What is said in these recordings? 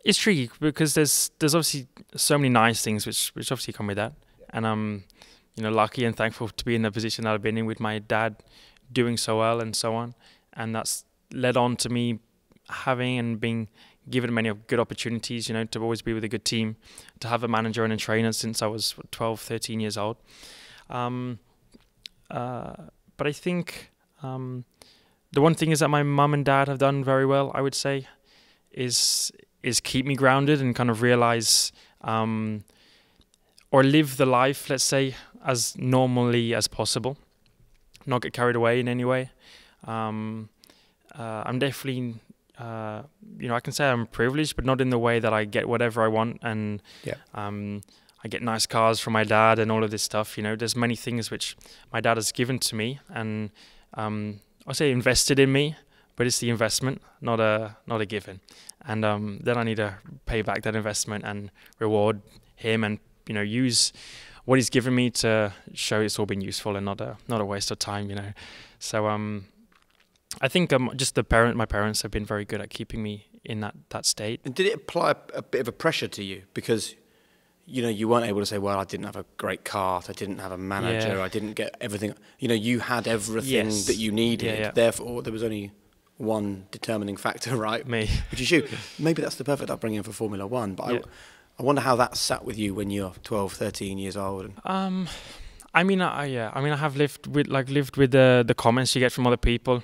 It's tricky because there's obviously so many nice things which obviously come with that, and I'm lucky and thankful to be in the position that I've been in with my dad doing so well and so on, and that's led on to me having and being given many good opportunities, to always be with a good team, to have a manager and a trainer since I was 12, 13 years old. But I think the one thing is that my mum and dad have done very well, I would say, is keep me grounded and kind of realize or live the life, let's say, as normally as possible, not get carried away in any way. I'm definitely, I can say I'm privileged, but not in the way that I get whatever I want and I get nice cars from my dad and all of this stuff. There's many things which my dad has given to me and I say invested in me, but it's the investment, not a given. And then I need to pay back that investment and reward him and use what he's given me to show it's all been useful and not a waste of time. So I think just my parents have been very good at keeping me in that state. And did it apply a bit of a pressure to you because you weren't able to say, well, I didn't have a great car, I didn't have a manager, I didn't get everything. You had everything that you needed. Therefore, there was only one determining factor, right? Me. Which is you. Maybe that's the perfect upbringing for Formula One, but I wonder how that sat with you when you're 12, 13 years old. I have lived with the comments you get from other people.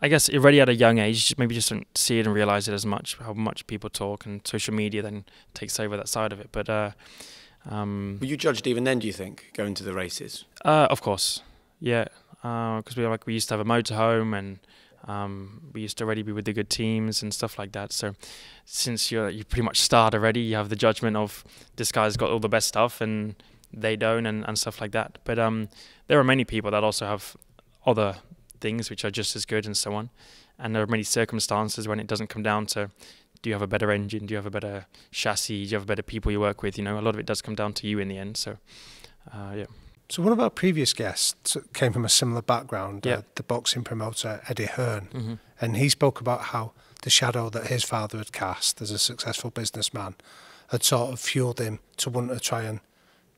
I guess already at a young age, maybe just don't see it and realize it as much, how much people talk, and social media then takes over that side of it. But were you judged even then, do you think, going to the races? Of course, yeah, because we used to have a motorhome and we used to already be with the good teams and stuff like that. So since you pretty much start already, you have the judgment of this guy's got all the best stuff and they don't and stuff like that. But there are many people that also have other things which are just as good and so on. And there are many circumstances when it doesn't come down to, do you have a better engine? Do you have a better chassis? Do you have better people you work with? A lot of it does come down to you in the end. So, yeah. So one of our previous guests came from a similar background, the boxing promoter Eddie Hearn, and he spoke about how the shadow that his father had cast as a successful businessman had sort of fueled him to want to try and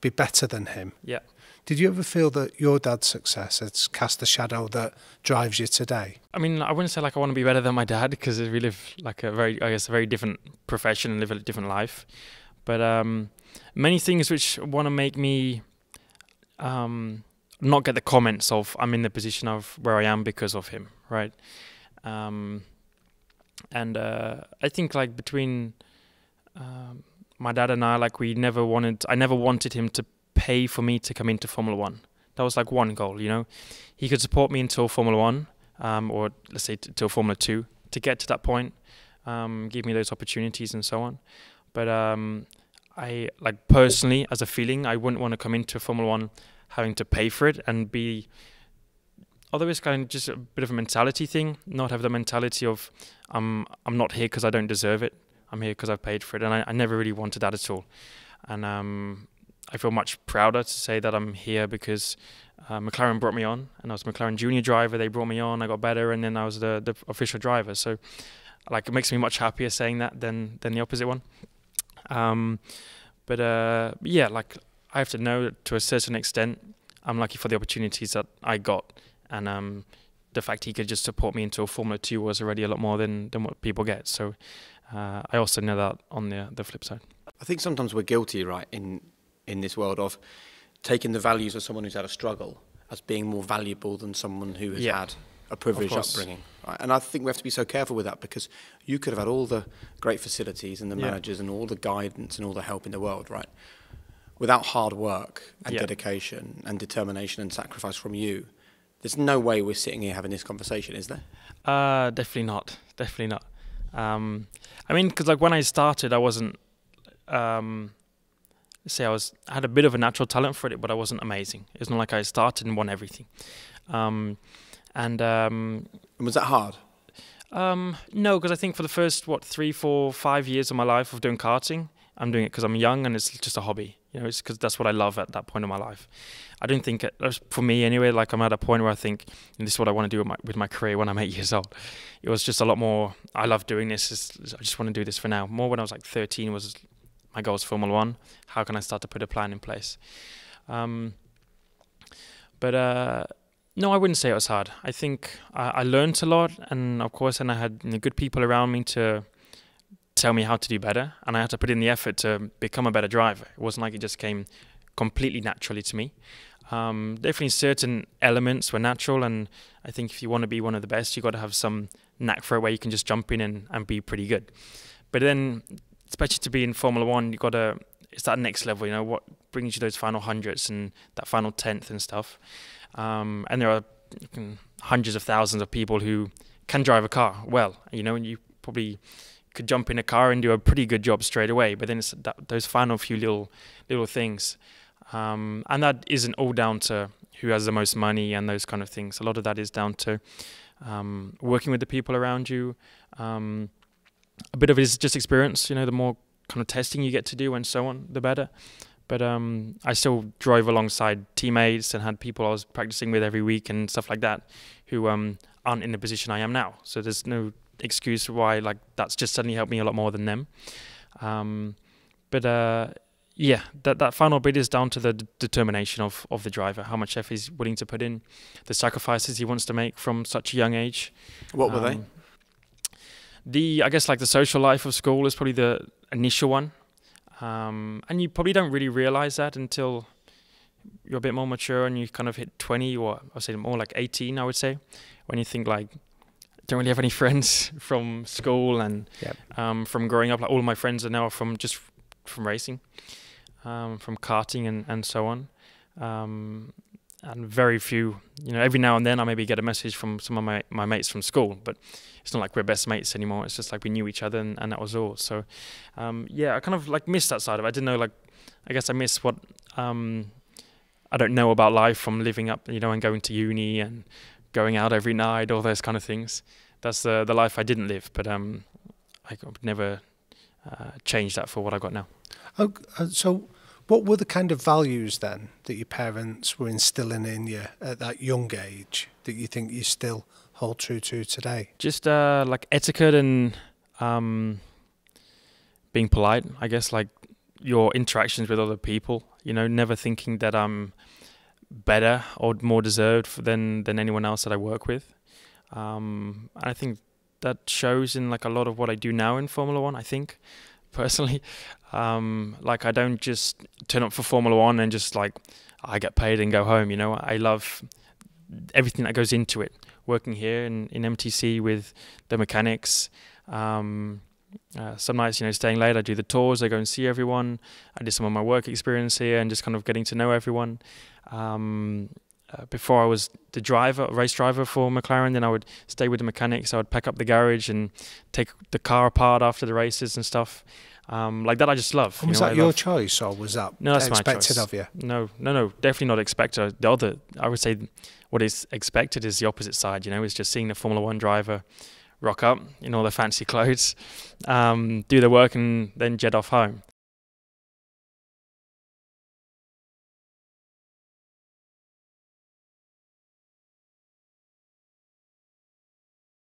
be better than him. Yeah. Did you ever feel that your dad's success has cast a shadow that drives you today? I mean, I wouldn't say I want to be better than my dad because we live a very different profession and live a different life. But many things which want to make me not get the comments of I'm in the position of where I am because of him, right? And I think between my dad and I never wanted him to pay for me to come into Formula One. That was one goal, He could support me until Formula One, or let's say till Formula 2 to get to that point, give me those opportunities and so on. But I personally, as a feeling, I wouldn't want to come into Formula One having to pay for it and be, although it's kind of just a bit of a mentality thing, not have the mentality of I'm not here because I don't deserve it. I'm here because I've paid for it, and I never really wanted that at all. And I feel much prouder to say that I'm here because McLaren brought me on, and I was a McLaren junior driver. They brought me on, I got better, and then I was the official driver. So, it makes me much happier saying that than the opposite one. I have to know that to a certain extent, I'm lucky for the opportunities that I got, and the fact he could just support me into a Formula 2 was already a lot more than what people get. So, I also know that on the flip side. I think sometimes we're guilty, right, in this world of taking the values of someone who's had a struggle as being more valuable than someone who has had a privileged upbringing. Right? And I think we have to be so careful with that because you could have had all the great facilities and the managers and all the guidance and all the help in the world, right? Without hard work and dedication and determination and sacrifice from you, there's no way we're sitting here having this conversation, is there? Definitely not. Definitely not. Because when I started, I wasn't... I had a bit of a natural talent for it, but I wasn't amazing. It's not like I started and won everything. And was that hard? No, because I think for the first 3, 4, 5 years of my life of doing karting, I'm doing it because I'm young and it's just a hobby. You know, it's because that's what I love at that point of my life. I don't think, for me anyway, like I'm at a point where I think this is what I want to do with my career when I'm 8 years old. It was just a lot more, I love doing this, I just want to do this for now. More when I was like 13 was my goal was Formula One. How can I start to put a plan in place? No, I wouldn't say it was hard. I think I learned a lot, and of course, and I had good people around me to tell me how to do better, and I had to put in the effort to become a better driver. It wasn't like it just came completely naturally to me. Definitely certain elements were natural, and I think if you want to be one of the best, you got to have some knack for it where you can just jump in and be pretty good. But then, especially to be in Formula One, it's that next level, you know, what brings you those final hundreds and that final 10th and stuff. And there are hundreds of thousands of people who can drive a car well, you know, and you probably could jump in a car and do a pretty good job straight away. But then it's those final few little things. And that isn't all down to who has the most money and those kind of things. A lot of that is down to working with the people around you. A bit of it is just experience, you know, the more kind of testing you get to do and so on, the better. But I still drove alongside teammates and had people I was practicing with every week and stuff like that who aren't in the position I am now. So there's no excuse why like that's just suddenly helped me a lot more than them. Yeah, that final bit is down to the determination of the driver, how much effort he's willing to put in, the sacrifices he wants to make from such a young age. What were they? I guess like the social life of school is probably the initial one. And you probably don't really realize that until you're a bit more mature and you kind of hit 20, or I would say more like 18, I would say, when you think like, don't really have any friends from school and from growing up. Like all of my friends are now from racing, from karting and so on. And very few, you know, every now and then I maybe get a message from some of my mates from school, but it's not like we're best mates anymore. It's just like we knew each other and that was all. So, yeah, I kind of like missed that side of it. I didn't know, like, I guess I missed what I don't know about life from living up, you know, and going to uni and going out every night, all those kind of things. That's the life I didn't live, but I could never change that for what I got now. So what were the kind of values then that your parents were instilling in you at that young age that you think you still hold true to today? Just like etiquette and being polite, I guess, like your interactions with other people, you know, never thinking that I'm better or more deserved than anyone else that I work with. And I think that shows in like a lot of what I do now in Formula One, I think, personally. Like I don't just turn up for Formula One and just like I get paid and go home, you know. I love everything that goes into it. Working here in MTC with the mechanics, some nights, you know, staying late, I do the tours, I go and see everyone. I did some of my work experience here and just kind of getting to know everyone. Before I was the race driver for McLaren, then I would stay with the mechanics. I would pack up the garage and take the car apart after the races and stuff. Like that I just love. And was that your choice, or was that expected of you? No, definitely not expected. I would say what is expected is the opposite side, you know, is just seeing the Formula One driver rock up in all their fancy clothes, do their work and then jet off home.